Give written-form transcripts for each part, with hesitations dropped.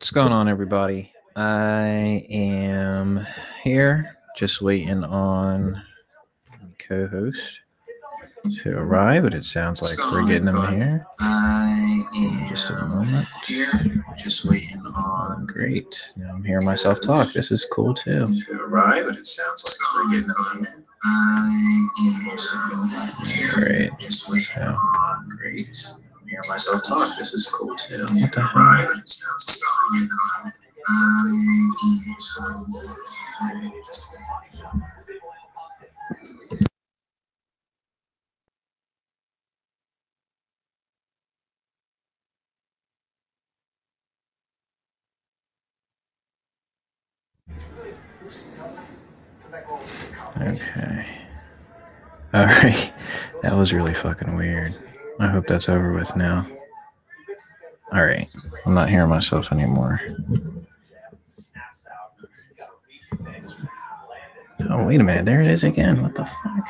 What's going on, everybody? I am here just waiting on my co-host to arrive, but it sounds like we're getting him here. I am just a moment here, just waiting on. Great. Now I'm hearing myself talk. This is cool too. To arrive, but it sounds like we're getting on. I am here, just waiting on. Great. I'm hearing myself talk. This is cool too. What the hell? But it sounds like we're getting on. Okay. All right. That was really fucking weird. I hope that's over with now. All right. I'm not hearing myself anymore. Oh, wait a minute. There it is again. What the fuck?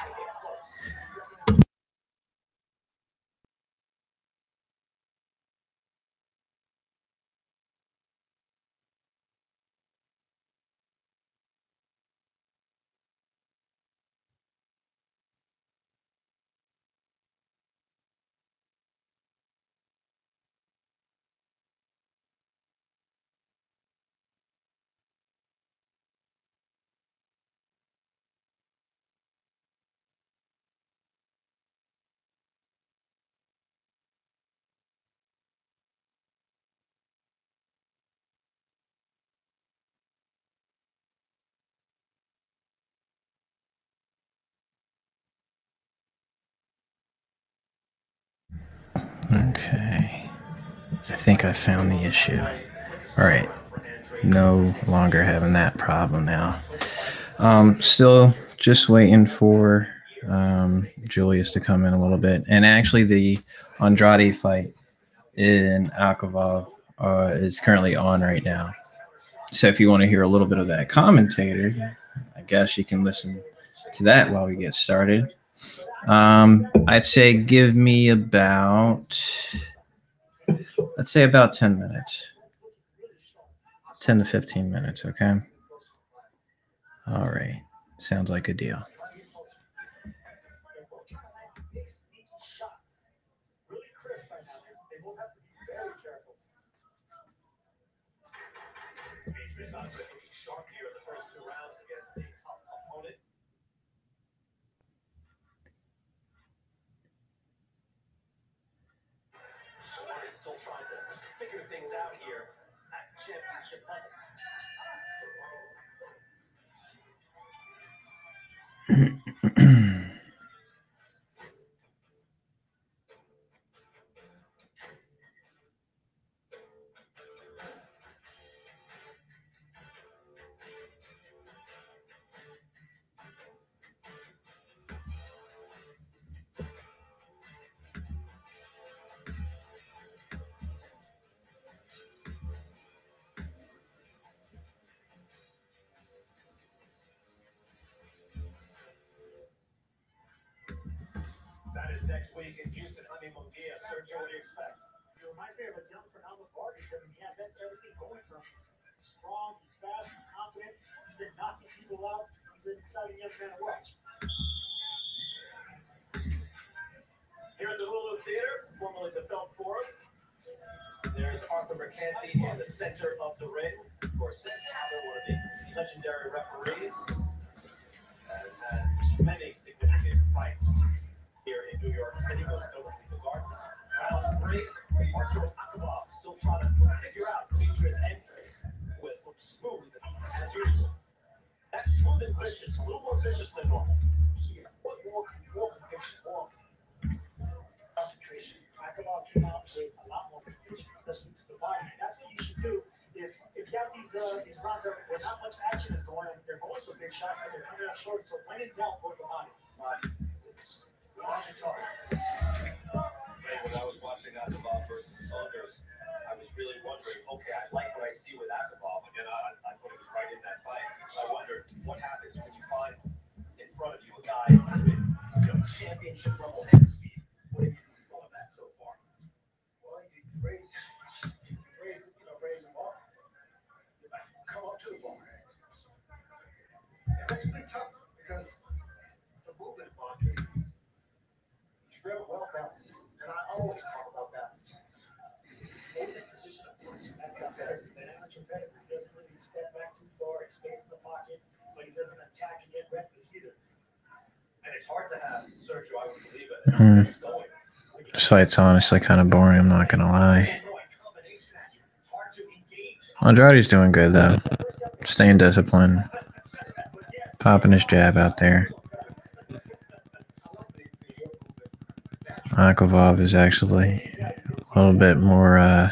Okay. I think I found the issue. All right. No longer having that problem now. Still just waiting for Julius to come in a little bit. And actually, the Andrade fight in Alkovov is currently on right now. So if you want to hear a little bit of that commentator, I guess you can listen to that while we get started. I'd say give me about, let's say about 10 minutes. 10 to 15 minutes, okay? All right. Sounds like a deal. Still trying to figure things out here at championship level. That is next week in Houston. Jaime Munguia. Sergio, what do you expect? It reminds me of a young Fernando Vargas. I mean, he has everything going for him. He's strong, he's fast, he's confident. He's been knocking people out. He's an exciting young man to watch. Here at the Hulu Theater, formerly the Felt Forum, there's Arthur Mercanti in the center of the ring. Of course, another one of the legendary referees. And had many significant fights here in New York City, most notably the Garden. Round 3, Arthur Pacquiao still trying to figure out Demetrius' entry, who has looked smooth as usual. That's smooth and vicious, a little more vicious than normal. More conviction, more concentration. Pacquiao came out with a lot more conviction, especially to the body. That's what you should do if you have these rounds where not much action is going on. They're going for big shots, but they're coming out short. So when in doubt, go to the body. When I was watching Akabov versus Saunders, I was really wondering, okay, I like what I see with Akabov, and I thought he was right in that fight. I wonder what happens when you find in front of you a guy with championship level head speed. What have you thought of that so far? Well, you raise him up. This fight's honestly kind of boring, I'm not going to lie. Andrade's doing good, though. Staying disciplined. Popping his jab out there. Akavov is actually a little bit more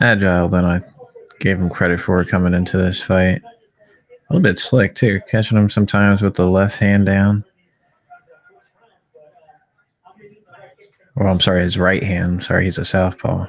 agile than I gave him credit for coming into this fight. A little bit slick, too. Catching him sometimes with the left hand down. Well, I'm sorry, his right hand. I'm sorry, he's a southpaw.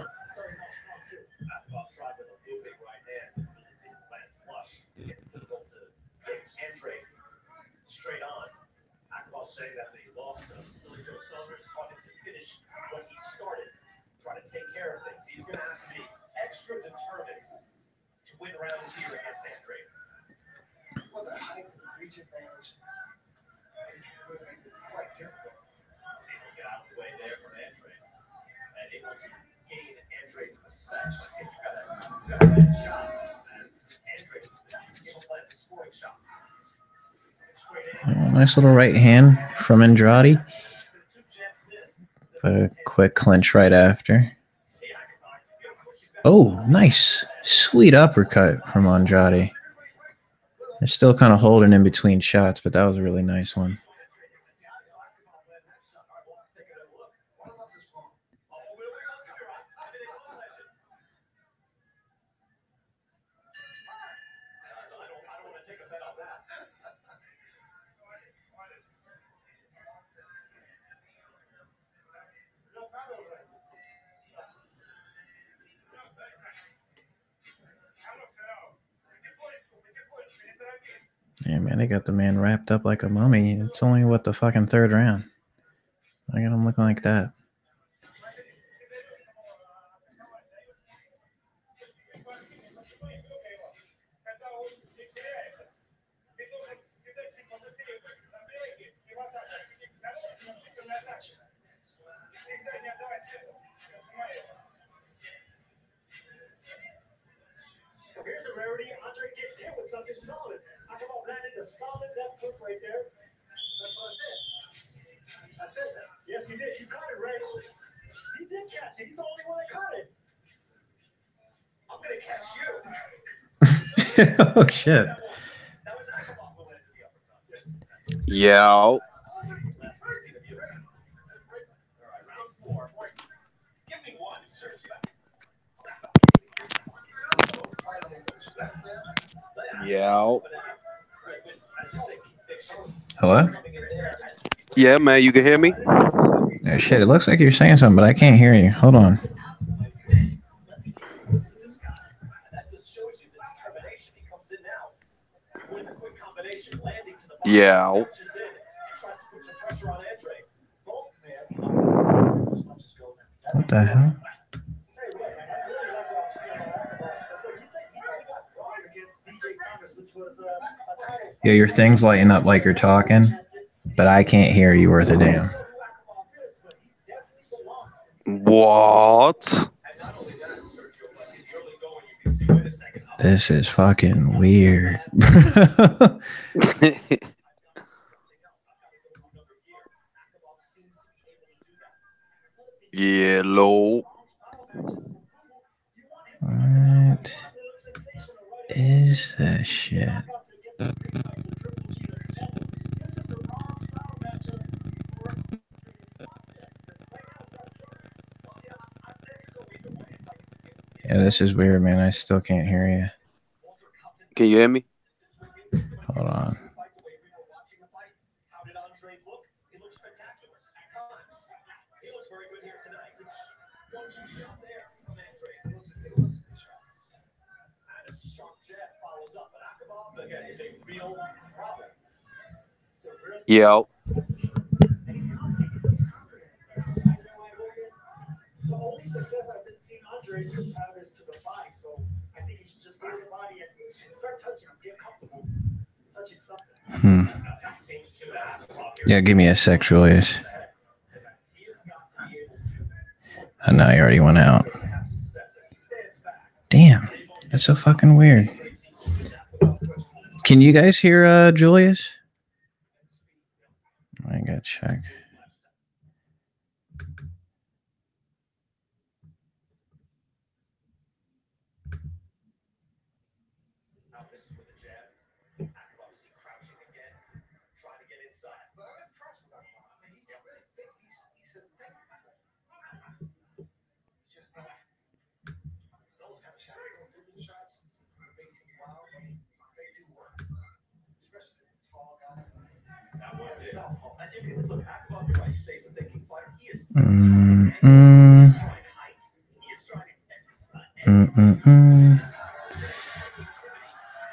Nice little right hand from Andrade. A quick clinch right after. Oh, nice. Sweet uppercut from Andrade. They're still kind of holding in between shots, but that was a really nice one. Yeah, man, they got the man wrapped up like a mummy. It's only, what, the fucking third round. I got him looking like that. Oh, shit. Yeah. Yeah. Hello? Yeah, man, you can hear me? Oh, shit, it looks like you're saying something, but I can't hear you. Hold on. Yeah. What the hell? Yeah, your thing's lighting up like you're talking, but I can't hear you worth a damn. What? This is fucking weird. Yeah, low. What is this shit? Yeah, this is weird, man. I still can't hear you. Can you hear me? Hold on. Yeah. Yeah, give me a sec, Julius. I know you already went out. Damn, that's so fucking weird. Can you guys hear Julius? I gotta check.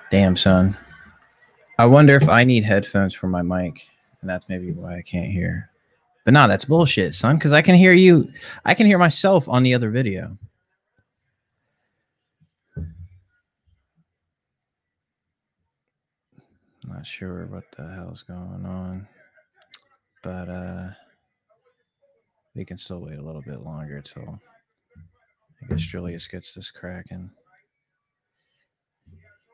Damn, son. I wonder if I need headphones for my mic, and that's maybe why I can't hear. But no, that's bullshit, son, because I can hear you. I can hear myself on the other video. Not sure what the hell's going on, but we can still wait a little bit longer till I guess Julius gets this cracking.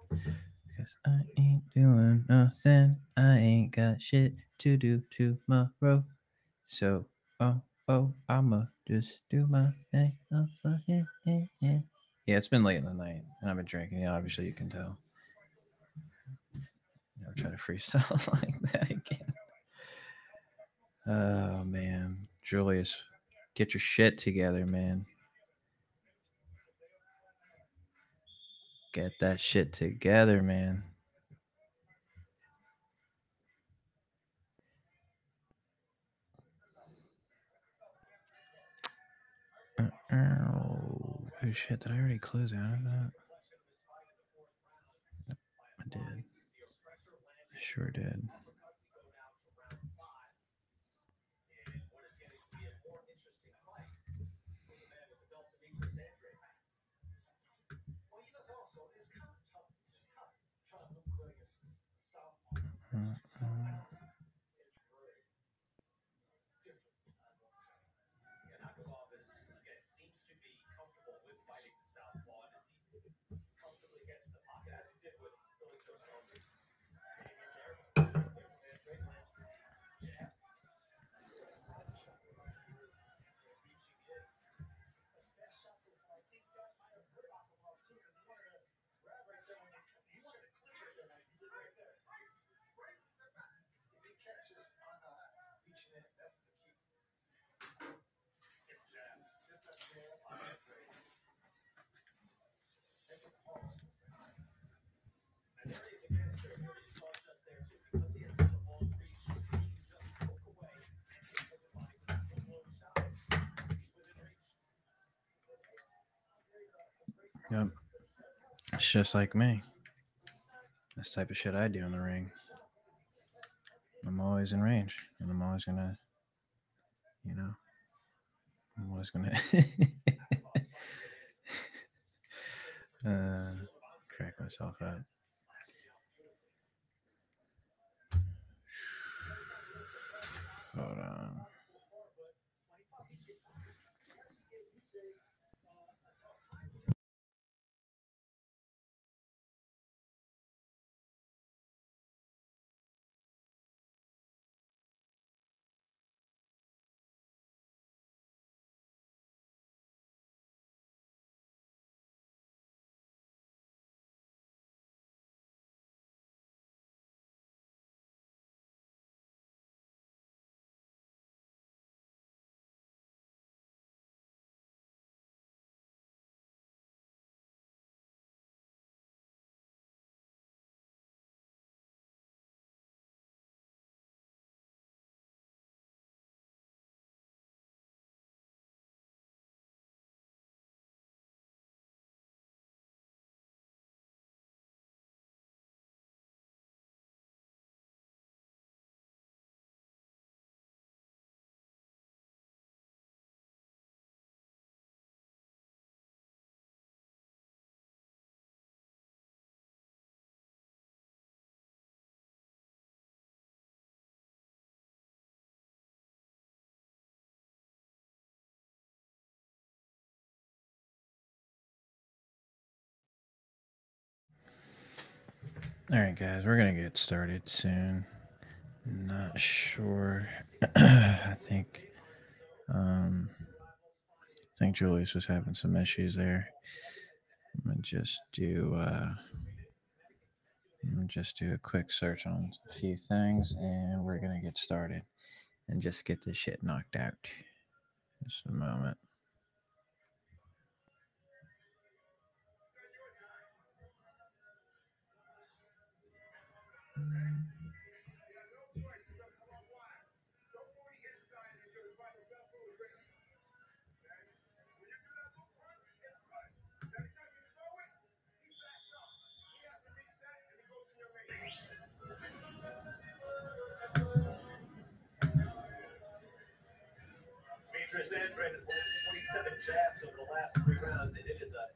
Because I ain't doing nothing. I ain't got shit to do tomorrow. So, I'ma just do my thing. Yeah, it's been late in the night, and I've been drinking. Yeah, obviously you can tell. Never try to freestyle like that again. Oh man, Julius, get your shit together, man. Get that shit together, man. Oh shit! Did I already close out of that? I did. I sure did. Yep. It's just like me. This type of shit I do in the ring. I'm always in range, and I'm always gonna, I'm always gonna crack myself up. Hold on. All right, guys, we're gonna get started soon. Not sure. Um, I think Julius was having some issues there. I'm gonna just do. I'm gonna just do a quick search on a few things, and we're gonna get started and just get this shit knocked out. Just a moment. Adrien has landed 27 jabs over the last 3 rounds, and it is a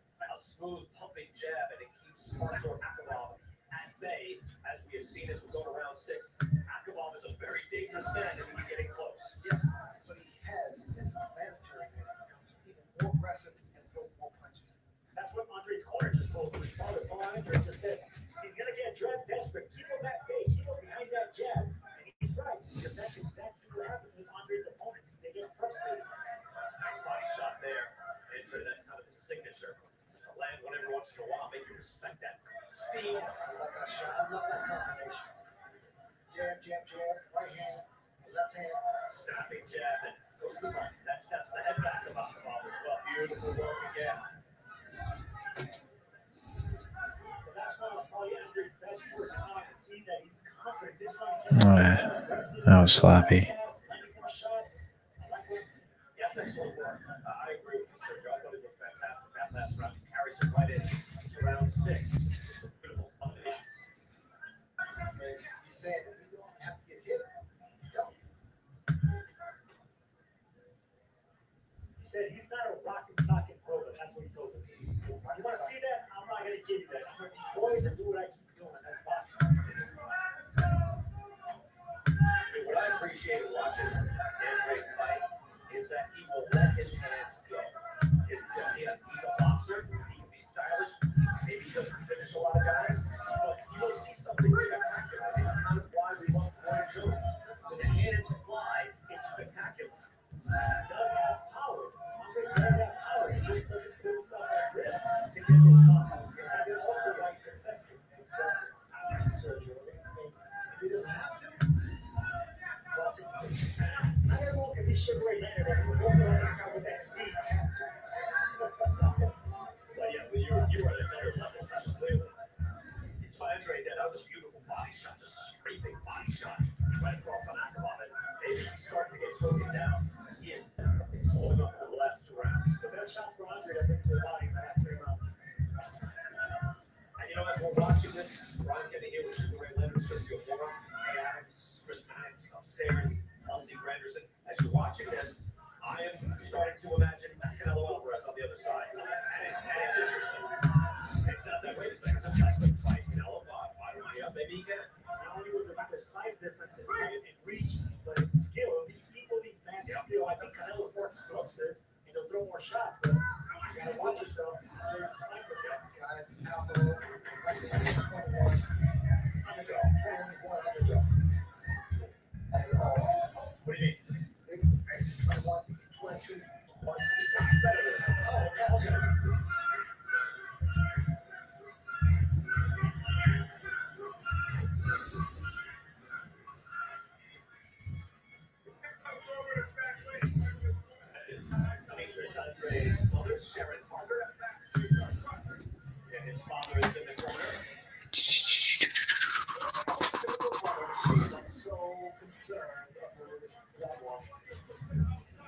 smooth, pumping jab, and it keeps Artur Akabov at bay, as we have seen as we go to round 6. Akabov is a very dangerous man, and he's getting close. Yes, but he has this mandatory that he becomes even more aggressive and throw more punches. That's what Andre's corner just told his father. Andre just said he's going to get Dread desperate. Keep him at bay. Keep him behind that jab. And he's right, because that's exactly what happens with Andre's opponents. They get frustrated. Nice body shot there. Enter, that's kind of his signature. Just to land one every once in a while, make you respect that speed. I love that shot. I love that combination. Jab, jab, jab, right hand, left hand. Snapping jab, and goes the ball. That steps the head back of Akabov as well. Beautiful work again. The last one was probably Andre's best work. I can see that he's confident. This one, that was sloppy. That's excellent work. I agree with you, Sergio. I thought he looked fantastic that last round. He carries it right into round 6. Beautiful combinations. He's saying that we don't have to get hit. Don't. He said he's not a rock and socket pro, but that's what he told me. You want to see that? I'm not going to give you that. I'm going to be boys and do what I keep doing. That's boxing. What I appreciate watching Adrien fight is that he will let his hands go. He's a boxer. He can be stylish. Maybe he doesn't finish a lot of guys, but you will see something spectacular. It's kind of why we love Broner Jones. When the hands fly, it's spectacular. He does have power. Andre does have power. He just doesn't put himself at risk to get those knockouts. That is also why he's successful. Exactly. Sergio. If he doesn't have to, watch it. I don't know if he should wear that. We're going to knock out with that speed. But yeah, but you are at another level, clearly. It's Adrien, that was a beautiful body shot, just a scraping body shot right across on Akabov. Maybe he's starting to get broken down. He is holding up for the last 2 rounds. The best shots for Adrien, I think, to the body in the last 3 rounds. And you know, as we're watching this, Ron getting here with Sugar Ray Leonard, Sergio Mora, Kay Adams, Chris Maddox upstairs, Elsie Granderson. As you're watching this, I am starting to imagine Canelo Alvarez on the other side. And it's interesting. It's not that, wait a second, this guy couldn't fight Canelo. Why don't he? Maybe he can. Not only would there be the size difference in reach, but in skill, it'll be equally bad. You know, I think Canelo's more explosive, and he'll throw more shots, but you gotta watch yourself. There's a sniper there. Guys, Alpo, right there, 21. Underdog. 21 underdog. What do you mean? 21, 22. His father is in the corner. So concerned with that one.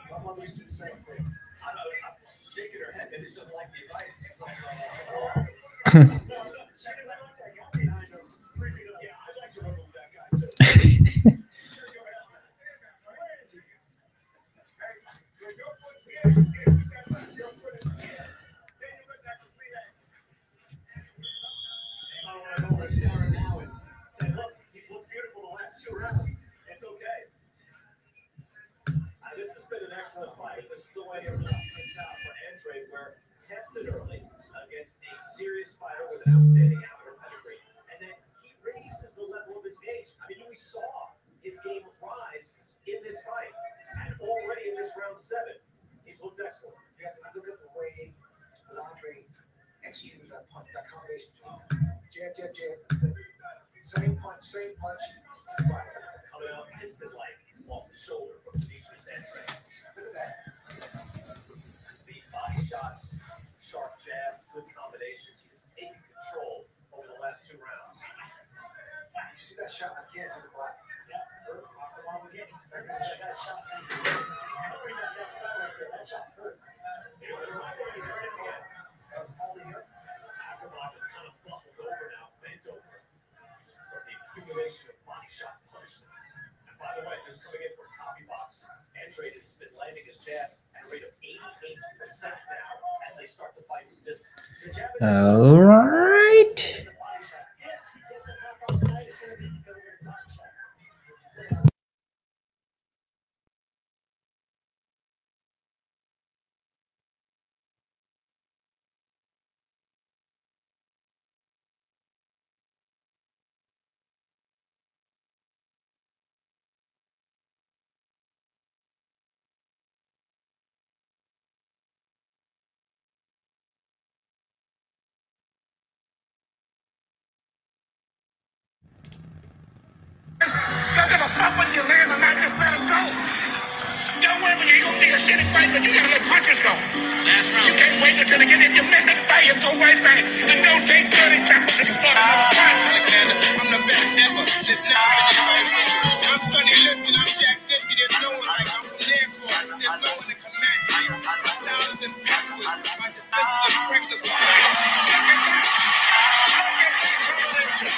My mother used to do the same thing. I'm shaking her head, and she doesn't like the advice. Yeah, I'd like to remove that guy too. I went over to Sarah now and said, look, he's looked beautiful the last 2 rounds. It's okay. This has been an excellent fight. This is the way it really kicked out for Adrien, where tested early against a serious fighter with an outstanding amateur pedigree. And then he You have to look at the way Adrien executes that punch, that combination. Jab, jab, jab. Same punch, same punch. Right. Coming out instant like off the shoulder from Demetrius Adrien. Look at that. Deep body shots, sharp jabs, good combinations. He's taking control over the last 2 rounds. You see that shot again to the body. That shot. He's covering that left side right there. That shot hurt. Here's the right there. That was only him. Aftermath is kind of buckled over now, bent over. From the accumulation of body shot punishment. And by the way, just coming in for a copy box, Adrien has been landing his jab at a rate of 88% now as they start to fight from distance. All right. Don't give a fuck when you land or not, just let him go. Don't wait when you don't need a shitty fight, but you gotta let punches go. Last round. You can't wait until they get it. You miss it, bang, go right back. And don't take 30 seconds to start another punch. Alexander, I'm the best ever. This never been anybody. I'm Sonny Liston, I'm Jack Dickey. There's no one like I'm there for. There's no one that can match me. My style is impeccable. My defense is impregnable. Look at that. Look at that combination.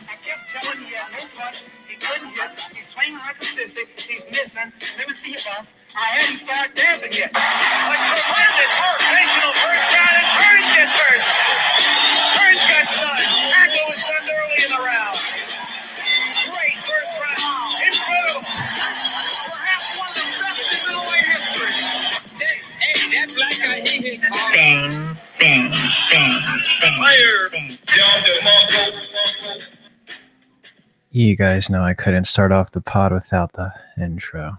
I kept telling you, he had no punch. He couldn't hit. He's swinging like a sissy. He's missing. Let me see you bump. I hadn't started dancing yet. Like the one that hurt. National first round and Burns gets hurt. Burns got stunned. Pacquiao was stunned early in the round. Great first round. Incredible. Perhaps one of the best in middleweight history. Hey, that black guy, he hit hard. Bang, bang, bang, bang. Fire. You guys know I couldn't start off the pod without the intro.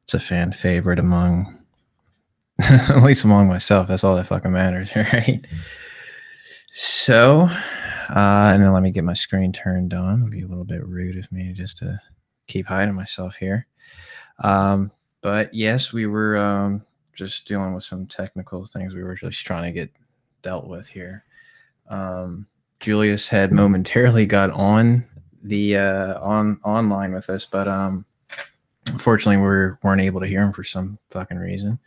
It's a fan favorite among, at least among myself. That's all that fucking matters, right? So, and then let me get my screen turned on. It'll be a little bit rude of me just to keep hiding myself here. But yes, we were just dealing with some technical things we were just trying to get dealt with here. Julius had momentarily got on the online with us, but unfortunately we weren't able to hear him for some fucking reason.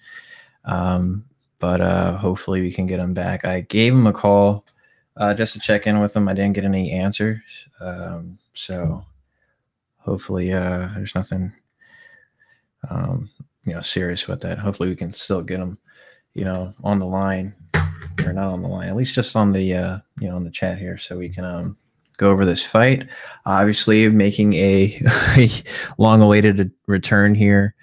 But hopefully we can get him back. I gave him a call just to check in with him. I didn't get any answers, so hopefully there's nothing serious with that. Hopefully we can still get him on the line, or not on the line, at least just on the on the chat here, so we can go over this fight. Obviously making a long-awaited return here.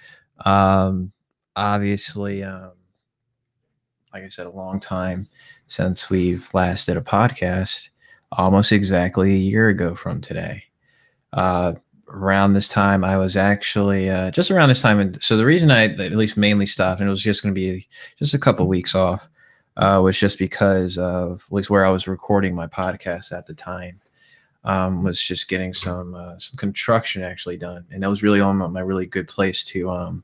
Obviously, like I said, a long time since we've last did a podcast, almost exactly a year ago from today. Around this time, I was actually just around this time. And so the reason I at least mainly stopped, and it was just going to be just a couple weeks off, was just because of at least where I was recording my podcast at the time. Was just getting some construction actually done, and that was really on my really good place to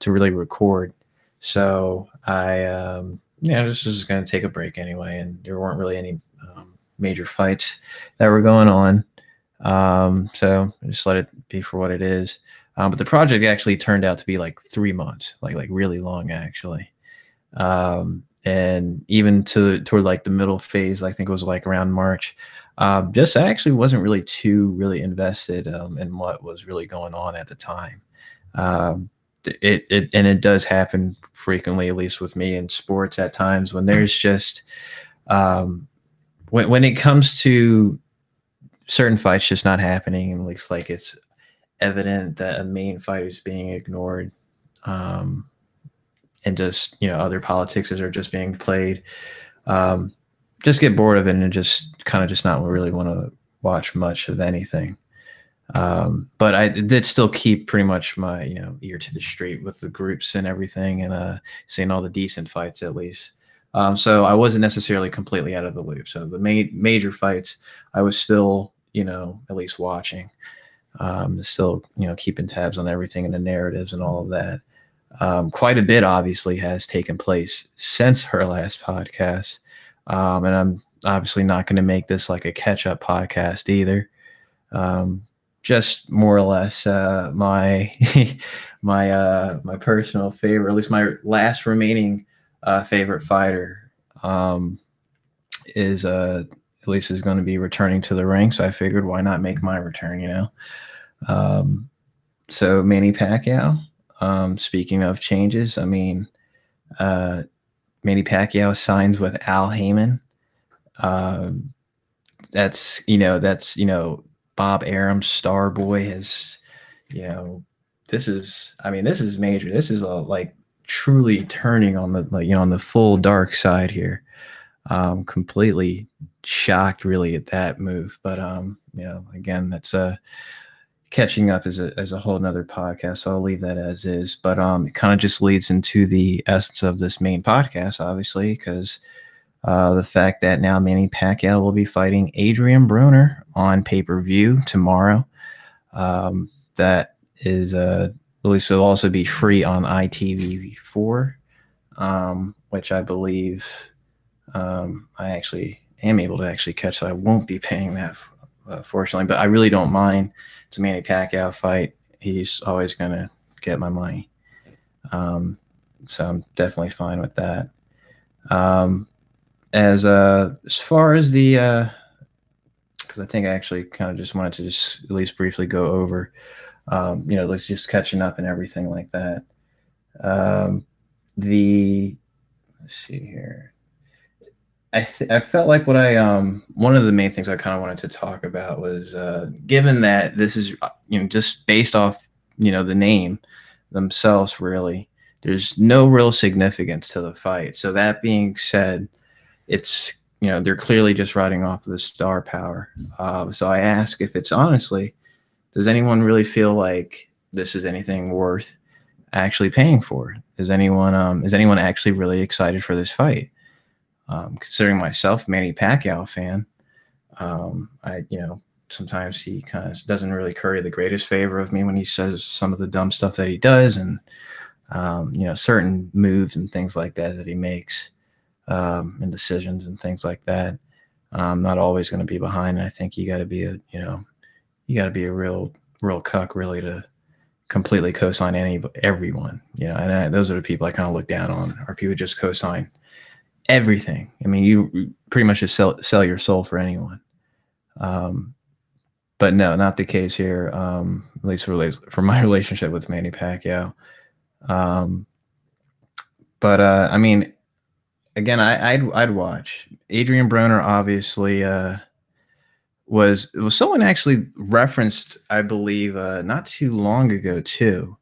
really record. So I this was going to take a break anyway, and there weren't really any major fights that were going on. So I just let it be for what it is. But the project actually turned out to be like 3 months, like really long actually. And even toward like the middle phase, I think it was like around March. Just I actually wasn't really invested in what was really going on at the time. It does happen frequently, at least with me in sports at times, when there's just when it comes to certain fights just not happening, and it looks like it's evident that a main fight is being ignored, and just other politics are just being played. Just get bored of it and just kind of just not really want to watch much of anything. But I did still keep pretty much my ear to the street with the groups and everything, and seeing all the decent fights at least. So I wasn't necessarily completely out of the loop. So the major fights, I was still at least watching, still keeping tabs on everything and the narratives and all of that. Quite a bit obviously has taken place since her last podcast, and I'm obviously not going to make this like a catch-up podcast either. Just more or less my my personal favorite, at least my last remaining favorite fighter, is at least is going to be returning to the ring. So I figured, why not make my return? So Manny Pacquiao. Speaking of changes, I mean, Manny Pacquiao signs with Al Heyman. That's Bob Arum's star boy has, this is major. This is like truly turning on the on the full dark side here. Completely shocked really at that move, but again, that's catching up as a whole nother podcast, so I'll leave that as is. But it kind of just leads into the essence of this main podcast, obviously, because the fact that now Manny Pacquiao will be fighting Adrien Broner on pay-per-view tomorrow. That is at least it'll also be free on ITV4, which I believe I actually am able to actually catch, so I won't be paying that, fortunately. But I really don't mind. It's a Manny Pacquiao fight. He's always going to get my money. So I'm definitely fine with that. As far as the because I think I actually kind of just wanted to just at least briefly go over, let's just catching up and everything like that. Let's see here. I felt like what I one of the main things I kind of wanted to talk about was, given that this is just based off the name themselves, really there's no real significance to the fight. So that being said, it's they're clearly just riding off of the star power. So I ask, if it's honestly, does anyone really feel like this is anything worth actually paying for? Is anyone actually really excited for this fight? Considering myself, Manny Pacquiao fan, I sometimes he kind of doesn't really curry the greatest favor of me when he says some of the dumb stuff that he does, and certain moves and things like that he makes, and decisions and things like that. I'm not always going to be behind. I think you got to be a real cuck really to completely co-sign everyone. And those are the people I kind of look down on, are people who just co-sign everything. I mean, you pretty much just sell your soul for anyone. But no, not the case here. At least for my relationship with Manny Pacquiao. But I mean, again, I'd watch. Adrien Broner obviously was someone actually referenced, I believe, not too long ago too.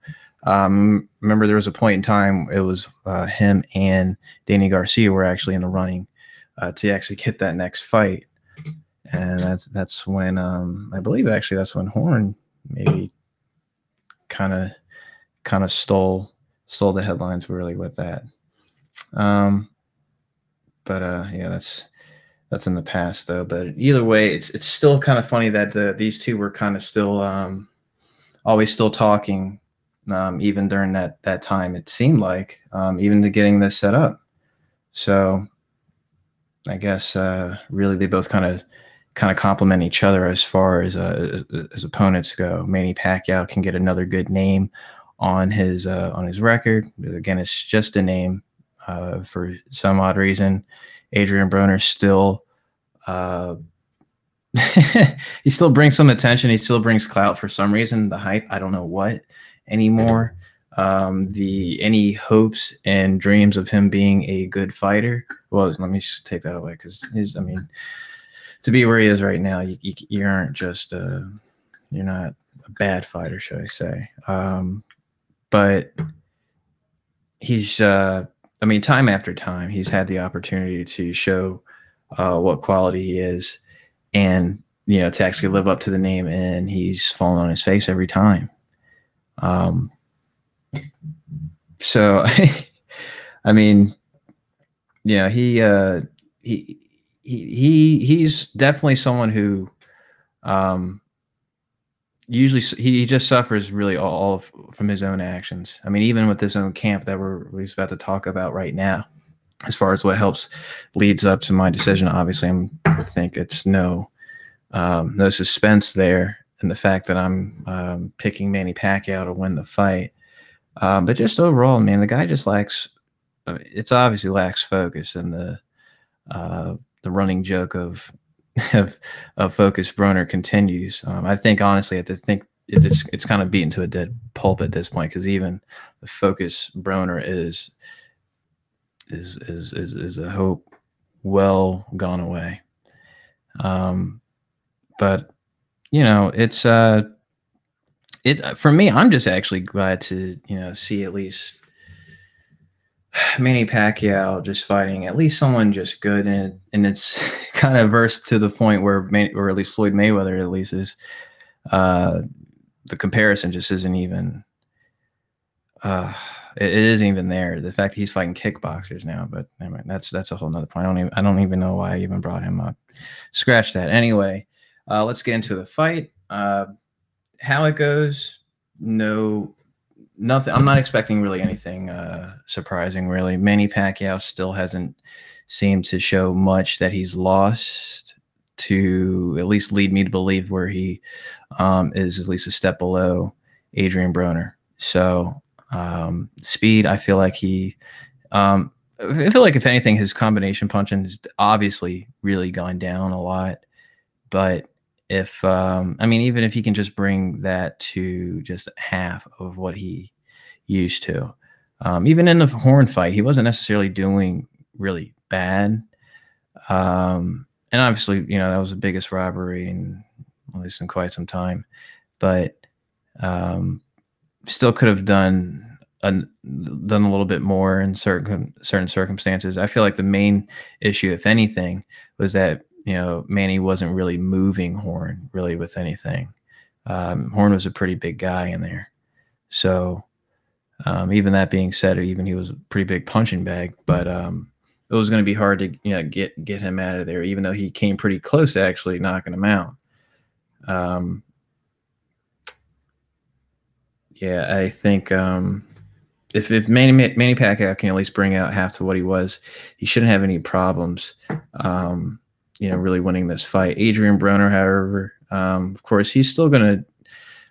Remember, there was a point in time it was him and Danny Garcia were actually in the running to actually get that next fight, and that's when I believe actually that's when Horn maybe kind of stole the headlines really with that. But yeah, that's in the past though. But either way, it's still kind of funny that these two were kind of still always still talking. Even during that time, it seemed like, even to getting this set up. So I guess really they both kind of complement each other as far as opponents go. Manny Pacquiao can get another good name on his record. Again, it's just a name. For some odd reason, Adrien Broner still he still brings some attention. He still brings clout for some reason. The hype, I don't know what anymore. Any hopes and dreams of him being a good fighter, well, let me just take that away, because to be where he is right now, you aren't just you're not a bad fighter, should I say. But he's time after time he's had the opportunity to show what quality he is, and to actually live up to the name, and he's fallen on his face every time. So, I mean, he's definitely someone who usually he just suffers really all from his own actions. I mean, even with his own camp that we're about to talk about right now, as far as what helps leads up to my decision, obviously I think it's no suspense there in the fact that I'm picking Manny Pacquiao to win the fight. But just overall, man, the guy just lacks. It's obviously lacks focus, and the running joke of focus Broner continues. I think honestly, it's kind of beaten to a dead pulp at this point, because even the focus Broner is a hope well gone away. But it's for me. I'm just actually glad to see at least Manny Pacquiao just fighting at least someone just good, and it's kind of versed to the point where or at least Floyd Mayweather at least is the comparison just isn't even it isn't even there. The fact that he's fighting kickboxers now, but anyway, that's a whole nother point. I don't even know why I even brought him up. Scratch that. Anyway, let's get into the fight. How it goes, nothing. I'm not expecting really anything surprising, really. Manny Pacquiao still hasn't seemed to show much that he's lost to at least lead me to believe where he is at least a step below Adrien Broner. So speed, I feel like if anything, his combination punching has obviously really gone down a lot. But if even if he can just bring that to just half of what he used to, even in the Horn fight, he wasn't necessarily doing really bad. And obviously, that was the biggest robbery in at least in quite some time. But still could have done a little bit more in certain circumstances. I feel like the main issue, if anything, was that Manny wasn't really moving Horn really with anything. Horn was a pretty big guy in there, so even that being said, even he was a pretty big punching bag, but it was going to be hard to get him out of there, even though he came pretty close to actually knocking him out. Yeah, I think if Manny Pacquiao can at least bring out half to what he was, he shouldn't have any problems. Really winning this fight. Adrien Broner, however, of course, he's still going to.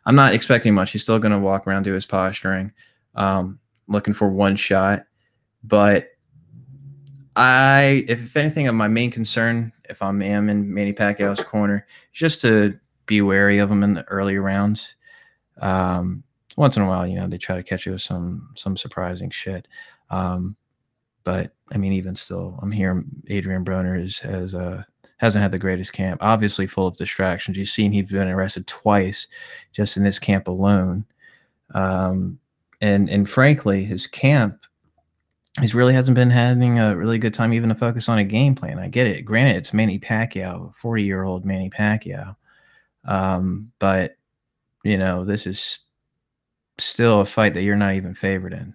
I'm not expecting much. He's still going to walk around, do his posturing, looking for one shot. But if anything, my main concern, if I am in Manny Pacquiao's corner, is just to be wary of him in the early rounds. Once in a while, they try to catch you with some surprising shit. But I mean, even still, I'm hearing Adrien Broner hasn't had the greatest camp. Obviously, full of distractions. You've seen he's been arrested twice just in this camp alone. And frankly, his camp, he really hasn't been having a really good time even to focus on a game plan. I get it. Granted, it's Manny Pacquiao, 40-year-old Manny Pacquiao. But this is still a fight that you're not even favored in.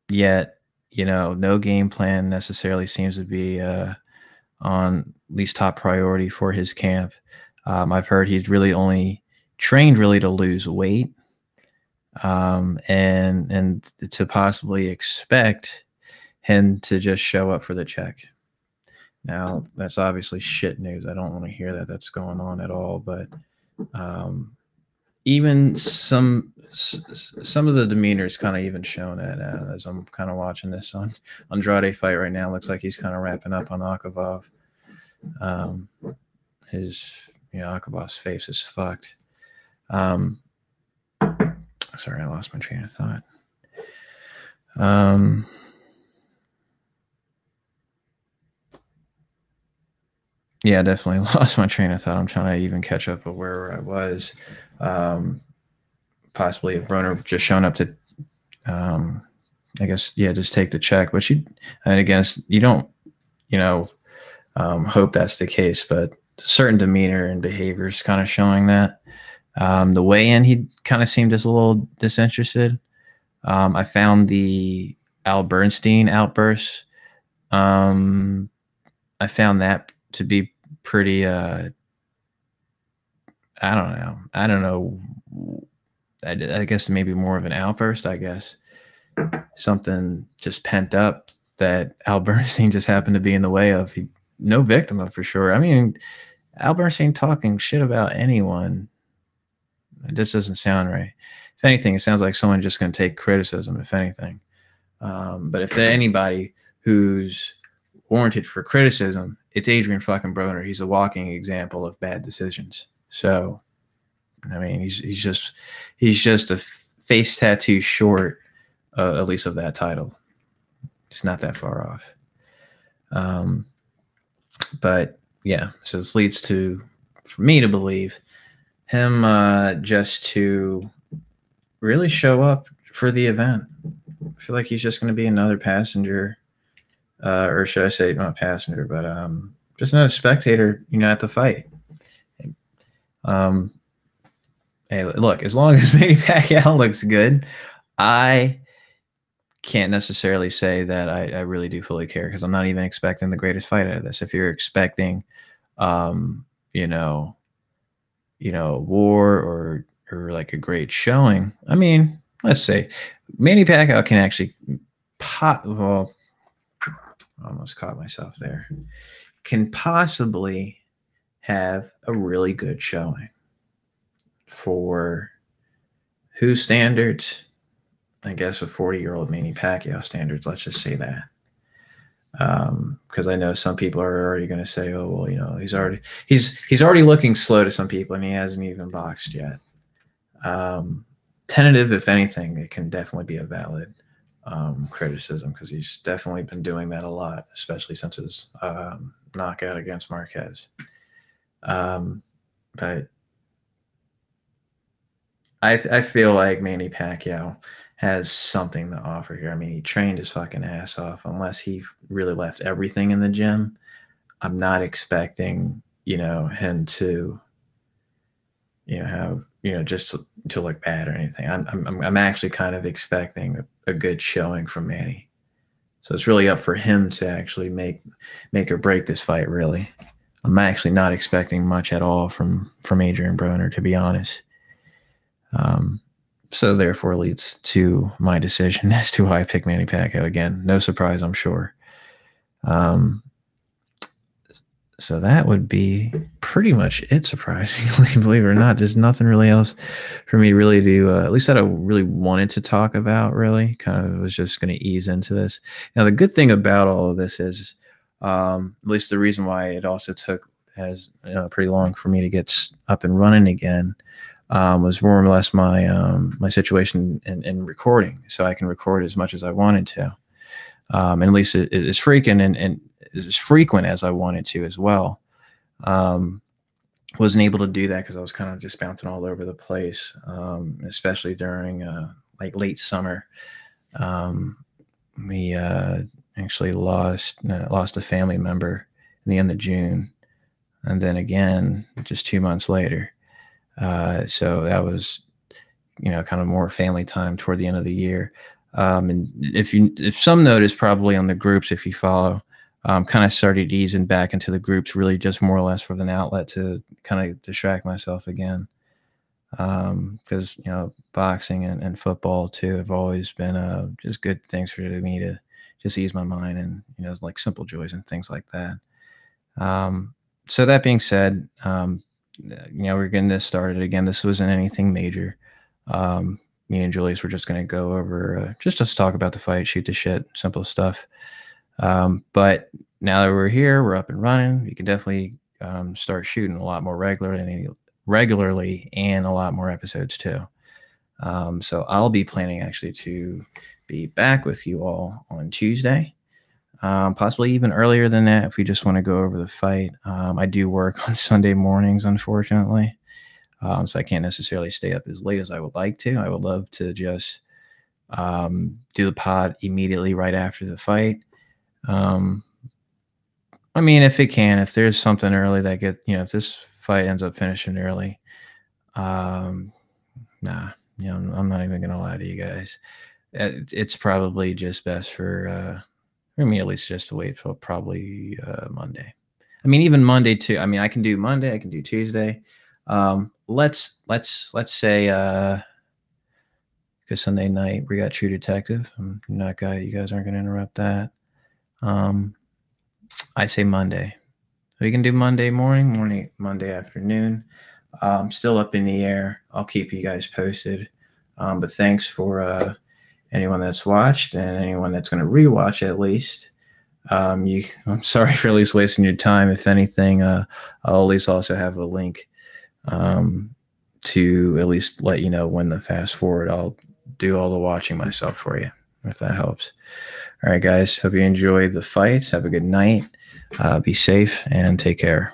Yet, no game plan necessarily seems to be on at least top priority for his camp. I've heard he's really only trained really to lose weight, and to possibly expect him to just show up for the check. Now, that's obviously shit news. I don't want to hear that that's going on at all, but even some of the demeanor is kind of even shown that as I'm kind of watching this on Andrade fight right now. Looks like he's kind of wrapping up on Akavov. Akavov's face is fucked. Sorry, I lost my train of thought. Yeah, definitely lost my train of thought. I'm trying to even catch up with where I was. Possibly if Broner just shown up to, I guess, just take the check. But you don't, hope that's the case. But certain demeanor and behaviors kind of showing that. The weigh-in, he kind of seemed just a little disinterested. I found the Al Bernstein outburst. I found that to be pretty. I don't know. I don't know. I guess maybe more of an outburst. I guess something just pent up that Al Bernstein just happened to be in the way of. No victim of for sure. I mean, Al Bernstein talking shit about anyone. It just doesn't sound right. If anything, it sounds like someone just going to take criticism. If anything, but if there's anybody who's warranted for criticism, it's Adrien fucking Broner. He's a walking example of bad decisions. So, I mean, he's just a face tattoo short, at least of that title. It's not that far off. But yeah, so this leads to, for me to believe, him just to really show up for the event. I feel like he's just going to be another passenger, or should I say not passenger, but just another spectator, at the fight. Hey, look, as long as Manny Pacquiao looks good, I can't necessarily say that I really do fully care, because I'm not even expecting the greatest fight out of this. If you're expecting, war or like a great showing, I mean, let's say Manny Pacquiao can actually well, I almost caught myself there. Can possibly have a really good showing for whose standards? I guess a 40-year-old Manny Pacquiao standards. Let's just say that. Because I know some people are already going to say, "Oh, well, he's already looking slow to some people, and he hasn't even boxed yet." Tentative, if anything, it can definitely be a valid criticism, because he's definitely been doing that a lot, especially since his knockout against Marquez. But I feel like Manny Pacquiao has something to offer here. I mean, he trained his fucking ass off. Unless he really left everything in the gym, I'm not expecting, him to, have, just to look bad or anything. I'm actually kind of expecting a good showing from Manny. So it's really up for him to actually make or break this fight, really. I'm actually not expecting much at all from Adrien Broner, to be honest. So therefore leads to my decision as to why I pick Manny Pacquiao. Again, no surprise, I'm sure. So that would be pretty much it, surprisingly, believe it or not. There's nothing really else for me to really do, at least that I really wanted to talk about, really. Kind of was just going to ease into this. Now, the good thing about all of this is, at least the reason why it also took pretty long for me to get up and running again, was more or less my situation in recording. So I can record as much as I wanted to. And at least it is frequent and as frequent as I wanted to as well. Wasn't able to do that because I was kind of just bouncing all over the place, especially during like late summer. We actually lost a family member in the end of June, and then again just 2 months later. So that was, kind of more family time toward the end of the year. And if some notice probably on the groups, if you follow, kind of started easing back into the groups, really just more or less for an outlet to kind of distract myself again. Because, boxing and football too have always been just good things for me to just ease my mind and, like simple joys and things like that. So that being said, we're getting this started again. This wasn't anything major. Me and Julius were just going to go over, just talk about the fight, shoot the shit, simple stuff. But now that we're here, we're up and running. You can definitely start shooting a lot more regularly and a lot more episodes too. So I'll be planning actually to be back with you all on Tuesday. Possibly even earlier than that if we just want to go over the fight. I do work on Sunday mornings, unfortunately, so I can't necessarily stay up as late as I would like to. I would love to just do the pod immediately right after the fight. I mean, if there's something early that if this fight ends up finishing early, nah, I'm not even gonna lie to you guys. It's probably just best for me at least just to wait for probably Monday. I mean, even Monday too. I mean, I can do Monday, I can do Tuesday. Let's say because Sunday night we got True Detective. I'm not you guys aren't gonna interrupt that. I say Monday. We can do Monday morning, Monday afternoon. Still up in the air. I'll keep you guys posted. But thanks for anyone that's watched and anyone that's going to rewatch at least. I'm sorry for at least wasting your time. If anything, I'll at least also have a link to at least let you know when the fast forward. I'll do all the watching myself for you, if that helps. All right, guys. Hope you enjoy the fights. Have a good night. Be safe and take care.